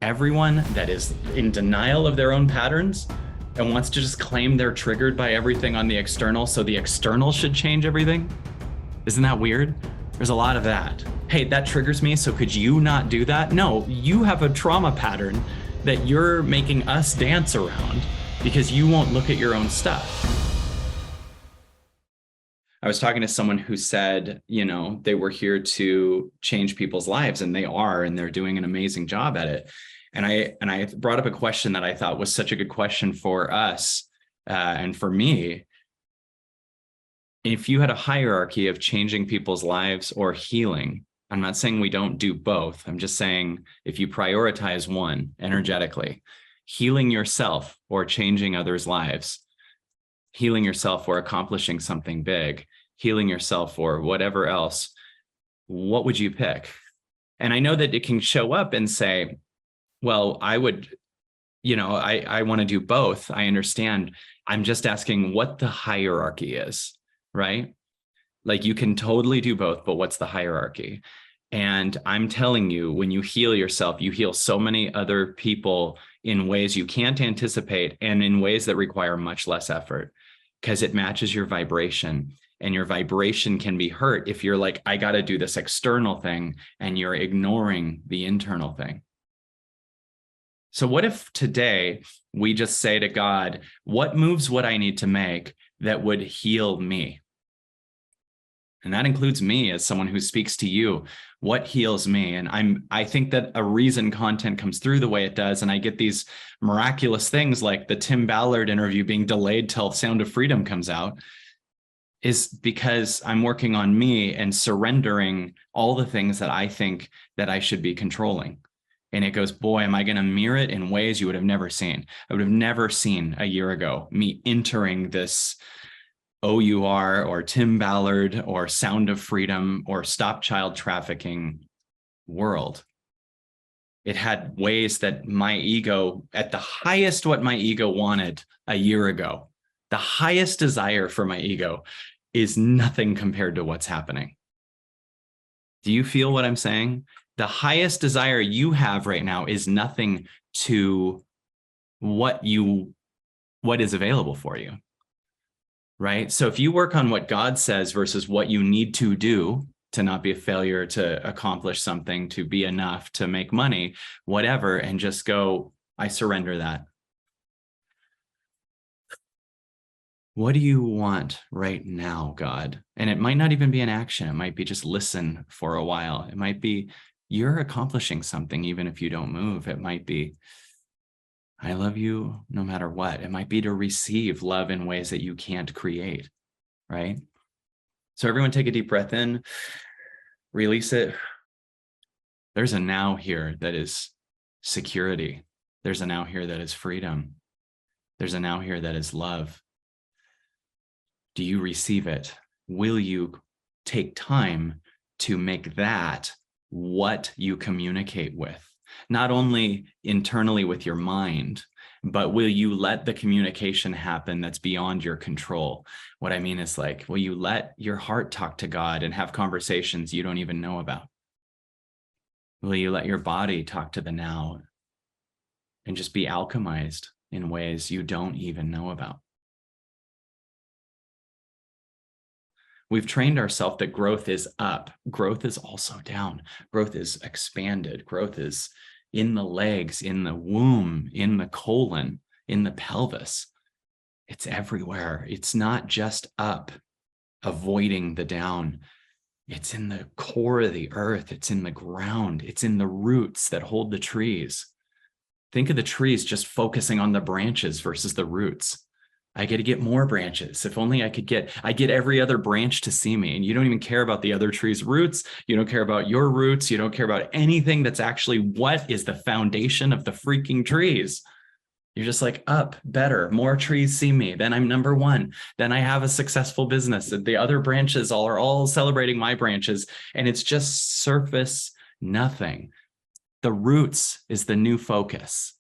everyone that is in denial of their own patterns and wants to just claim they're triggered by everything on the external, so the external should change everything. Isn't that weird? There's a lot of that. Hey, that triggers me, so could you not do that? No, you have a trauma pattern that you're making us dance around because you won't look at your own stuff. I was talking to someone who said, they were here to change people's lives, and they are, and they're doing an amazing job at it. And I brought up a question that I thought was such a good question for us and for me. If you had a hierarchy of changing people's lives or healing, I'm not saying we don't do both. I'm just saying if you prioritize one energetically, healing yourself or changing others' lives, healing yourself or accomplishing something big, healing yourself or whatever else, what would you pick? And I know that it can show up and say, well, I would, I want to do both. I understand. I'm just asking what the hierarchy is, right? Like you can totally do both, but what's the hierarchy? And I'm telling you, when you heal yourself, you heal so many other people in ways you can't anticipate and in ways that require much less effort because it matches your vibration. And your vibration can be hurt if you're like, I got to do this external thing and you're ignoring the internal thing. So what if today we just say to God, what moves would I need to make that would heal me? And that includes me as someone who speaks to you. What heals me? And I think that a reason content comes through the way it does, and I get these miraculous things like the Tim Ballard interview being delayed till Sound of Freedom comes out, is because I'm working on me and surrendering all the things that I think that I should be controlling. And it goes, boy, am I going to mirror it in ways you would have never seen. I would have never seen a year ago me entering this OUR or Tim Ballard or Sound of Freedom or Stop Child Trafficking world. It had ways that my ego, at the highest what my ego wanted a year ago, the highest desire for my ego is nothing compared to what's happening. Do you feel what I'm saying? The highest desire you have right now is nothing to what is available for you. Right? So if you work on what God says versus what you need to do to not be a failure, to accomplish something, to be enough, to make money, whatever, and just go, I surrender that. What do you want right now, God? And it might not even be an action. It might be just listen for a while. It might be you're accomplishing something even if you don't move. It might be I love you no matter what. It might be to receive love in ways that you can't create, right? So everyone take a deep breath in, release it. There's a now here that is security. There's a now here that is freedom. There's a now here that is love. Do you receive it? Will you take time to make that what you communicate with? Not only internally with your mind, but will you let the communication happen that's beyond your control? What I mean is like, will you let your heart talk to God and have conversations you don't even know about? Will you let your body talk to the now and just be alchemized in ways you don't even know about? We've trained ourselves that growth is up. Growth is also down. Growth is expanded. Growth is in the legs, in the womb, in the colon, in the pelvis. It's everywhere. It's not just up, avoiding the down. It's in the core of the earth. It's in the ground. It's in the roots that hold the trees. Think of the trees just focusing on the branches versus the roots. I get to get more branches. If only I get every other branch to see me. And you don't even care about the other tree's roots. You don't care about your roots. You don't care about anything that's actually what is the foundation of the freaking trees. You're just like up, better, more trees see me. Then I'm number one. Then I have a successful business. The other branches are all celebrating my branches. And it's just surface nothing. The roots is the new focus.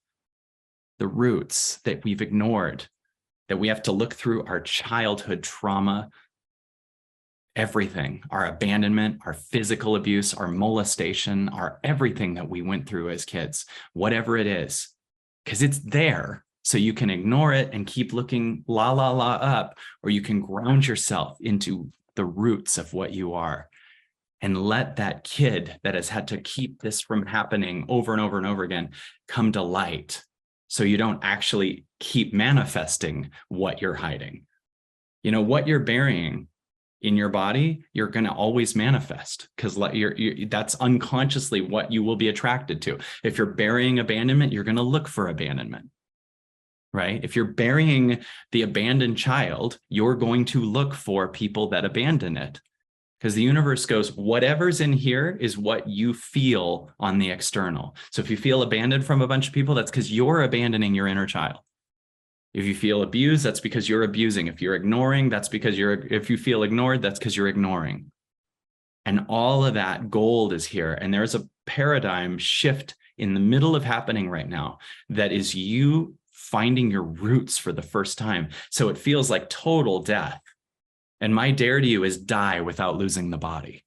The roots that we've ignored, that we have to look through our childhood trauma everything, our abandonment, our physical abuse, our molestation, our everything that we went through as kids, whatever it is, because it's there. So you can ignore it and keep looking la, la, la up, or you can ground yourself into the roots of what you are and let that kid that has had to keep this from happening over and over and over again come to light. So you don't actually keep manifesting what you're hiding. You know, what you're burying in your body, you're going to always manifest, because that's unconsciously what you will be attracted to. If you're burying abandonment, you're going to look for abandonment, right? If you're burying the abandoned child, you're going to look for people that abandon it, because the universe goes, whatever's in here is what you feel on the external. So if you feel abandoned from a bunch of people, that's because you're abandoning your inner child. If you feel abused, that's because you're abusing. If you're ignoring, that's because if you feel ignored, that's because you're ignoring. And all of that gold is here. And there's a paradigm shift in the middle of happening right now that is you finding your roots for the first time. So it feels like total death. And my dare to you is die without losing the body.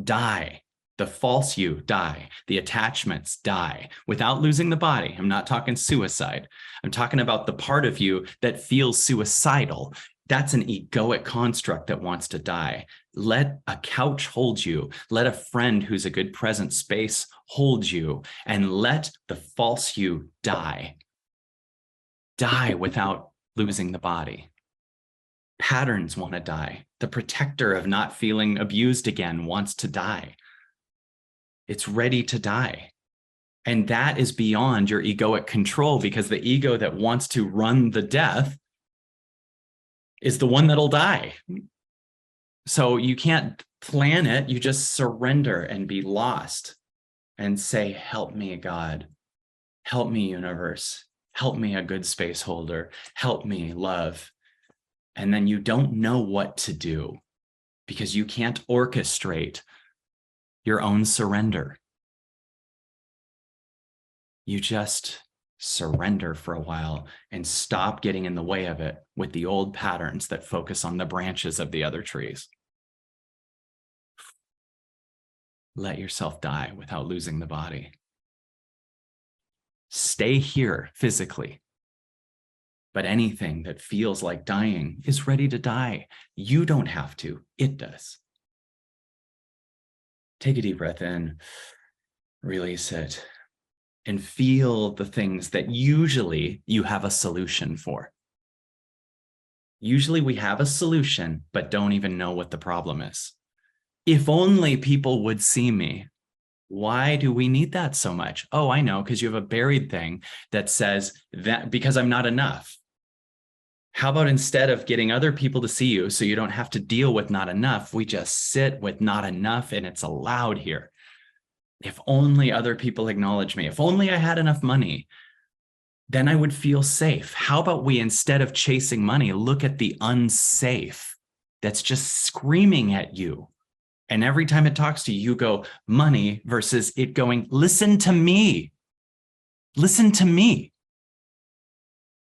Die. The false you, die. The attachments, die without losing the body. I'm not talking suicide. I'm talking about the part of you that feels suicidal. That's an egoic construct that wants to die. Let a couch hold you. Let a friend who's a good present space hold you, and let the false you die. Die without losing the body. Patterns want to die. The protector of not feeling abused again wants to die. It's ready to die. And that is beyond your egoic control, because the ego that wants to run the death is the one that'll die. So you can't plan it. You just surrender and be lost and say, help me, God. Help me, universe. Help me, a good space holder. Help me, love. And then you don't know what to do, because you can't orchestrate your own surrender. You just surrender for a while and stop getting in the way of it with the old patterns that focus on the branches of the other trees. Let yourself die without losing the body. Stay here physically. But anything that feels like dying is ready to die. You don't have to, it does. Take a deep breath in, release it, and feel the things that usually you have a solution for. Usually we have a solution, but don't even know what the problem is. If only people would see me. Why do we need that so much? Oh, I know, because you have a buried thing that says that because I'm not enough. How about instead of getting other people to see you so you don't have to deal with not enough, we just sit with not enough, and it's allowed here. If only other people acknowledge me, if only I had enough money, then I would feel safe. How about we, instead of chasing money, look at the unsafe that's just screaming at you. And every time it talks to you, you go money, versus it going, listen to me. Listen to me.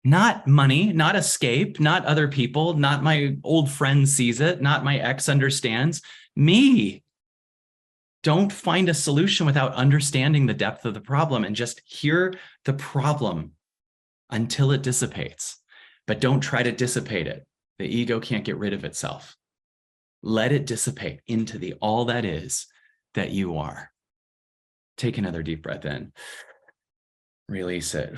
Not money, not escape, not other people, not my old friend sees it, not my ex understands. Me. Don't find a solution without understanding the depth of the problem, and just hear the problem until it dissipates. But don't try to dissipate it. The ego can't get rid of itself. Let it dissipate into the all that is that you are. Take another deep breath in. Release it.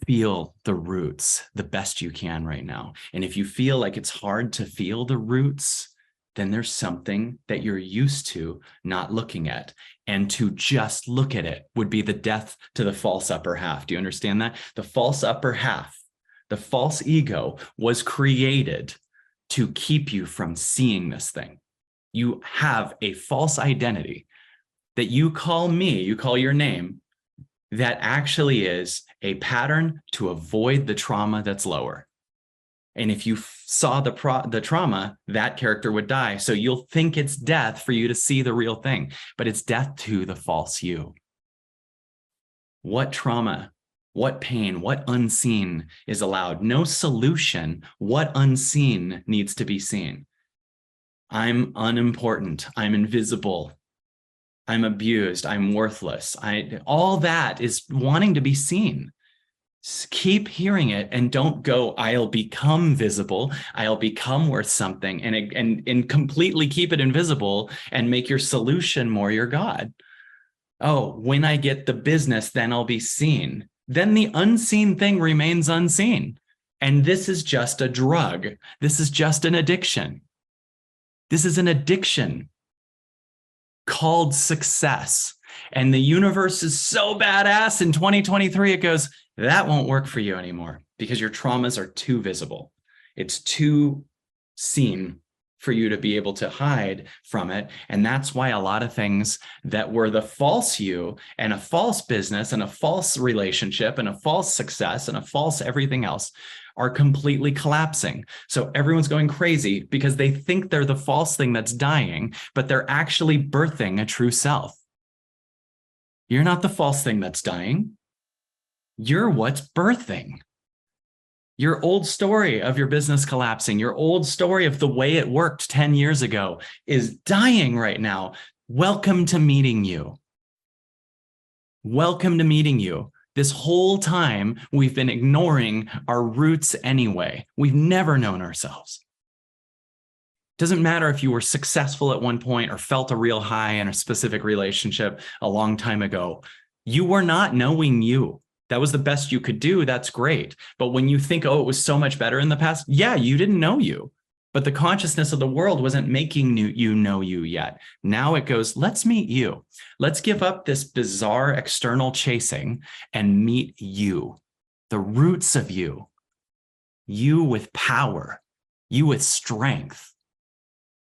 Feel the roots the best you can right now. And if you feel like it's hard to feel the roots, then there's something that you're used to not looking at. And to just look at it would be the death to the false upper half. Do you understand that? The false upper half, the false ego, was created to keep you from seeing this thing. You have a false identity that you call me, you call your name, that actually is a pattern to avoid the trauma that's lower. And if you saw the trauma, that character would die. So you'll think it's death for you to see the real thing, but it's death to the false you. What trauma, what pain, what unseen is allowed? No solution. What unseen needs to be seen? I'm unimportant. I'm invisible. I'm abused. I'm worthless. All that is wanting to be seen. Keep hearing it and don't go, I'll become visible. I'll become worth something, and completely keep it invisible and make your solution more your God. Oh, when I get the business, then I'll be seen. Then the unseen thing remains unseen. And this is just a drug. This is just an addiction. This is an addiction called success. And the universe is so badass in 2023, it goes, that won't work for you anymore because your traumas are too visible. It's too seen for you to be able to hide from it. And that's why a lot of things that were the false you and a false business and a false relationship and a false success and a false everything else are completely collapsing. So everyone's going crazy because they think they're the false thing that's dying, but they're actually birthing a true self. You're not the false thing that's dying. You're what's birthing. Your old story of your business collapsing, your old story of the way it worked 10 years ago is dying right now. Welcome to meeting you. Welcome to meeting you. This whole time, we've been ignoring our roots anyway. We've never known ourselves. Doesn't matter if you were successful at one point or felt a real high in a specific relationship a long time ago. You were not knowing you. That was the best you could do. That's great. But when you think, oh, it was so much better in the past, yeah, you didn't know you. But the consciousness of the world wasn't making you know you yet. Now it goes, let's meet you. Let's give up this bizarre external chasing and meet you, the roots of you with power, you with strength,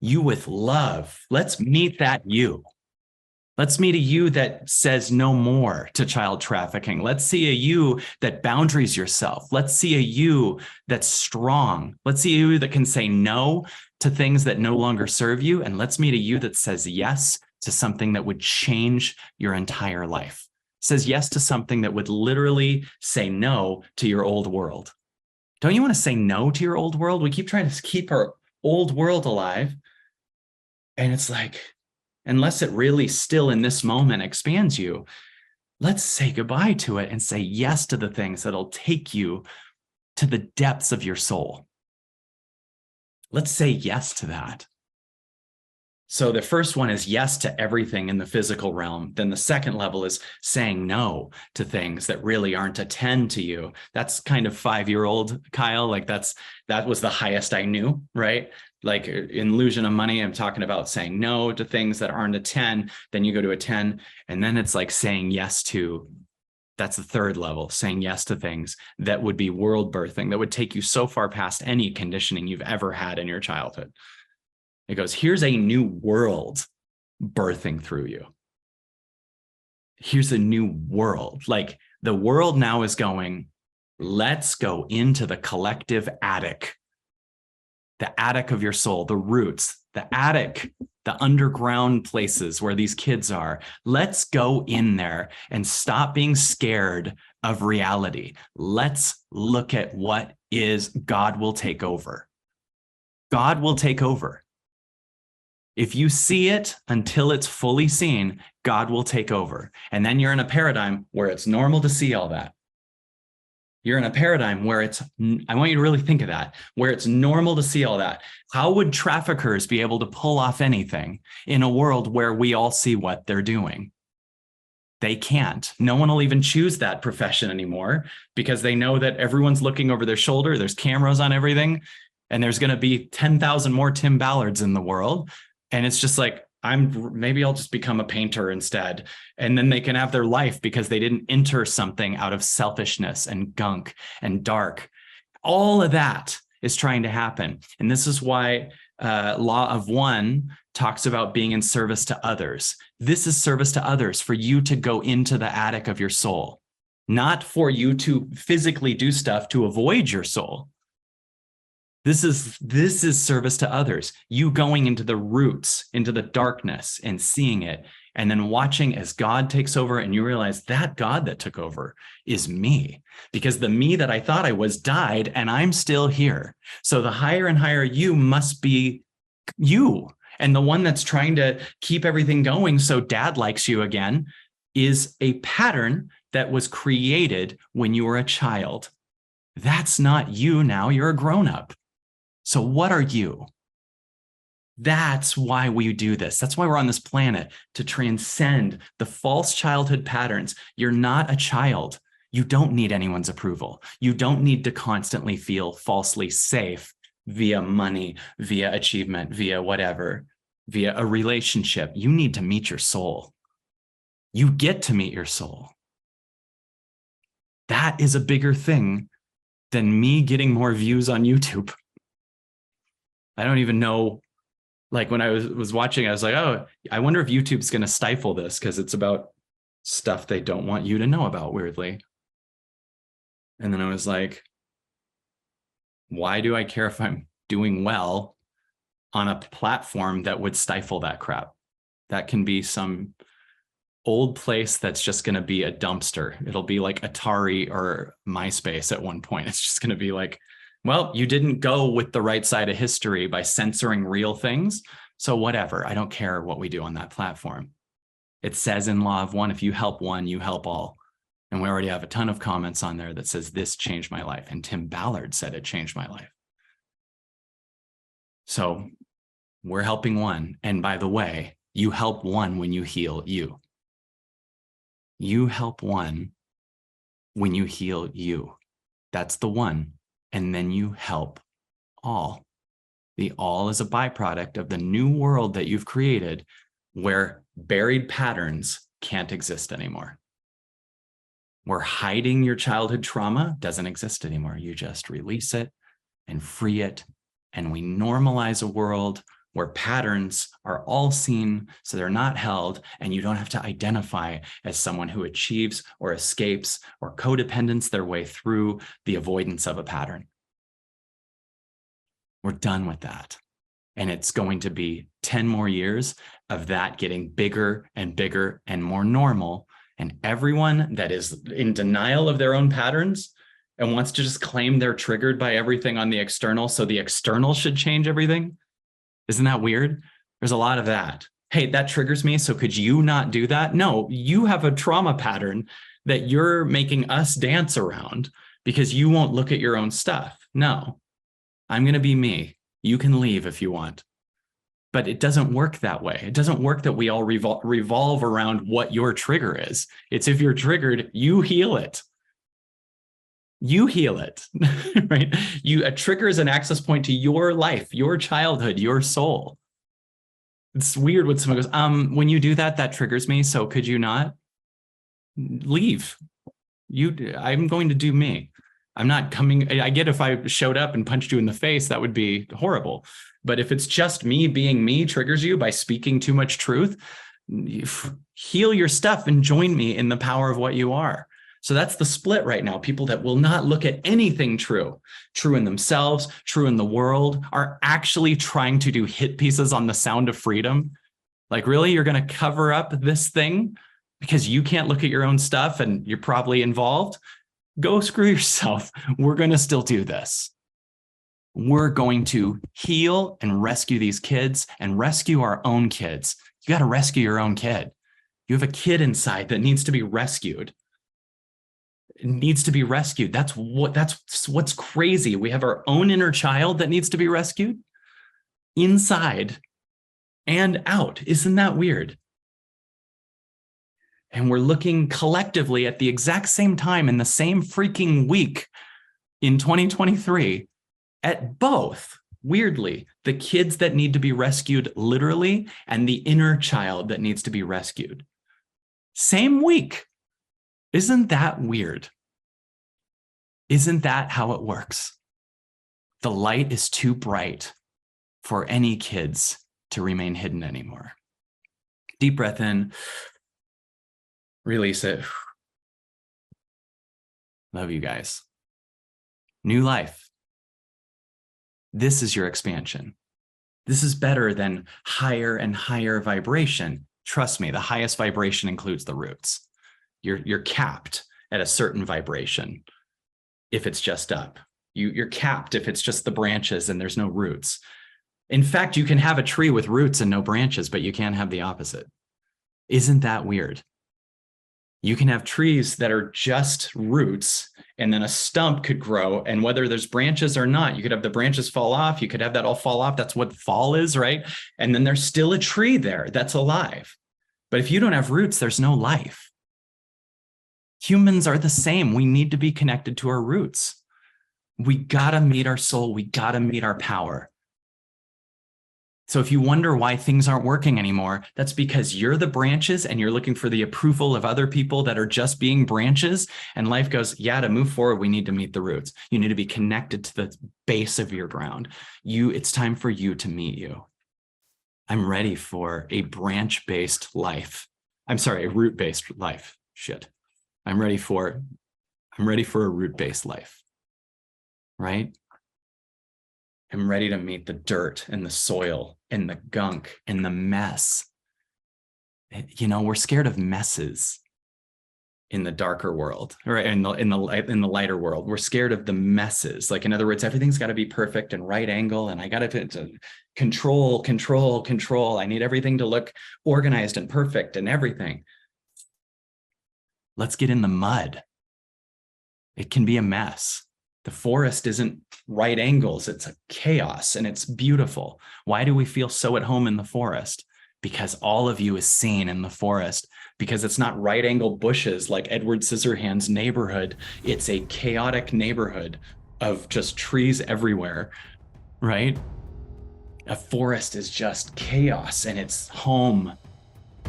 you with love. Let's meet that you. Let's meet a you that says no more to child trafficking. Let's see a you that boundaries yourself. Let's see a you that's strong. Let's see a you that can say no to things that no longer serve you. And let's meet a you that says yes to something that would change your entire life. Says yes to something that would literally say no to your old world. Don't you want to say no to your old world? We keep trying to keep our old world alive. And it's like, unless it really still in this moment expands you, let's say goodbye to it and say yes to the things that'll take you to the depths of your soul. Let's say yes to that. So the first one is yes to everything in the physical realm. Then the second level is saying no to things that really aren't a 10 to you. That's kind of 5-year-old Kyle. Like that was the highest I knew, right? Like in Illusion of Money, I'm talking about saying no to things that aren't a 10. Then you go to a 10. And then it's like saying yes to, that's the third level, saying yes to things that would be world birthing, that would take you so far past any conditioning you've ever had in your childhood. It goes, here's a new world birthing through you. Here's a new world. Like the world now is going, let's go into the collective attic, the attic of your soul, the roots, the attic, the underground places where these kids are. Let's go in there and stop being scared of reality. Let's look at what is. God will take over. God will take over. If you see it until it's fully seen, God will take over. And then you're in a paradigm where it's normal to see all that. You're in a paradigm where I want you to really think of that, where it's normal to see all that. How would traffickers be able to pull off anything in a world where we all see what they're doing? They can't. No one will even choose that profession anymore because they know that everyone's looking over their shoulder. There's cameras on everything, and there's going to be 10,000 more Tim Ballards in the world. And it's just like, maybe I'll just become a painter instead. And then they can have their life because they didn't enter something out of selfishness and gunk and dark. All of that is trying to happen. And this is why Law of One talks about being in service to others. This is service to others for you to go into the attic of your soul, not for you to physically do stuff to avoid your soul. This is service to others. You going into the roots, into the darkness and seeing it, and then watching as God takes over, and you realize that God that took over is me, because the me that I thought I was died and I'm still here. So the higher and higher you must be you. And the one that's trying to keep everything going so dad likes you again is a pattern that was created when you were a child. That's not you now. You're a grown-up. So what are you? That's why we do this. That's why we're on this planet, to transcend the false childhood patterns. You're not a child. You don't need anyone's approval. You don't need to constantly feel falsely safe via money, via achievement, via whatever, via a relationship. You need to meet your soul. You get to meet your soul. That is a bigger thing than me getting more views on YouTube. I don't even know. Like when I was watching, I was like, oh, I wonder if YouTube's going to stifle this because it's about stuff they don't want you to know about, weirdly. And then I was like, why do I care if I'm doing well on a platform that would stifle that crap? That can be some old place that's just going to be a dumpster. It'll be like Atari or MySpace at one point. It's just going to be like, well, you didn't go with the right side of history by censoring real things. So whatever, I don't care what we do on that platform. It says in Law of One, if you help one, you help all. And we already have a ton of comments on there that says this changed my life. And Tim Ballard said it changed my life. So we're helping one. And by the way, you help one when you heal you. You help one when you heal you. That's the one. And then you help all. The all is a byproduct of the new world that you've created where buried patterns can't exist anymore. Where hiding your childhood trauma doesn't exist anymore. You just release it and free it. And we normalize a world where patterns are all seen, so they're not held, and you don't have to identify as someone who achieves or escapes or codependents their way through the avoidance of a pattern. We're done with that. And it's going to be 10 more years of that getting bigger and bigger and more normal. And everyone that is in denial of their own patterns and wants to just claim they're triggered by everything on the external, so the external should change everything. Isn't that weird? There's a lot of that. Hey, that triggers me, so could you not do that? No, you have a trauma pattern that you're making us dance around because you won't look at your own stuff. No, I'm going to be me. You can leave if you want. But it doesn't work that way. It doesn't work that we all revolve around what your trigger is. It's if you're triggered, you heal it. You heal it, right? A trigger is an access point to your life, your childhood, your soul. It's weird when someone goes, when you do that, that triggers me. So could you not leave? I'm going to do me. I'm not coming. I get if I showed up and punched you in the face, that would be horrible. But if it's just me being me triggers you by speaking too much truth, heal your stuff and join me in the power of what you are. So that's the split right now. People that will not look at anything true in themselves, true in the world, are actually trying to do hit pieces on the sound of freedom. Like, really, you're going to cover up this thing because you can't look at your own stuff and you're probably involved? Go screw yourself. We're going to still do this. We're going to heal and rescue these kids and rescue our own kids. You got to rescue your own kid. You have a kid inside that needs to be rescued. It needs to be rescued. That's what's crazy. We have our own inner child that needs to be rescued inside and out. Isn't that weird? And we're looking collectively at the exact same time in the same freaking week in 2023 at both, weirdly, the kids that need to be rescued literally and the inner child that needs to be rescued. Same week. Isn't that weird? Isn't that how it works? The light is too bright for any kids to remain hidden anymore. Deep breath in. Release it. Love you guys. New life. This is your expansion. This is better than higher and higher vibration. Trust me, the highest vibration includes the roots. You're capped at a certain vibration if it's just up. You're capped if it's just the branches and there's no roots. In fact, you can have a tree with roots and no branches, but you can't have the opposite. Isn't that weird? You can have trees that are just roots, and then a stump could grow. And whether there's branches or not, you could have the branches fall off. You could have that all fall off. That's what fall is, right? And then there's still a tree there that's alive. But if you don't have roots, there's no life. Humans are the same. We need to be connected to our roots. We got to meet our soul. We got to meet our power. So if you wonder why things aren't working anymore, that's because you're the branches and you're looking for the approval of other people that are just being branches. And life goes, yeah, to move forward, we need to meet the roots. You need to be connected to the base of your ground. It's time for you to meet you. I'm ready for a branch-based life. I'm sorry, a root-based life. Shit. I'm ready for a root-based life, right? I'm ready to meet the dirt and the soil and the gunk and the mess. You know, we're scared of messes in the darker world, right? In the lighter world, we're scared of the messes. Like, in other words, everything's got to be perfect and right angle, and I got to control. I need everything to look organized and perfect and everything. Let's get in the mud. It can be a mess. The forest isn't right angles, it's a chaos, and it's beautiful. Why do we feel so at home in the forest? Because all of you is seen in the forest, because it's not right angle bushes like Edward Scissorhands' neighborhood. It's a chaotic neighborhood of just trees everywhere, right? A forest is just chaos and it's home.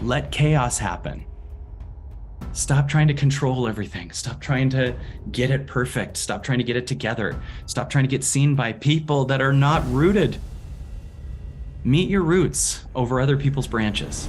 Let chaos happen. Stop trying to control everything. Stop trying to get it perfect. Stop trying to get it together. Stop trying to get seen by people that are not rooted. Meet your roots over other people's branches.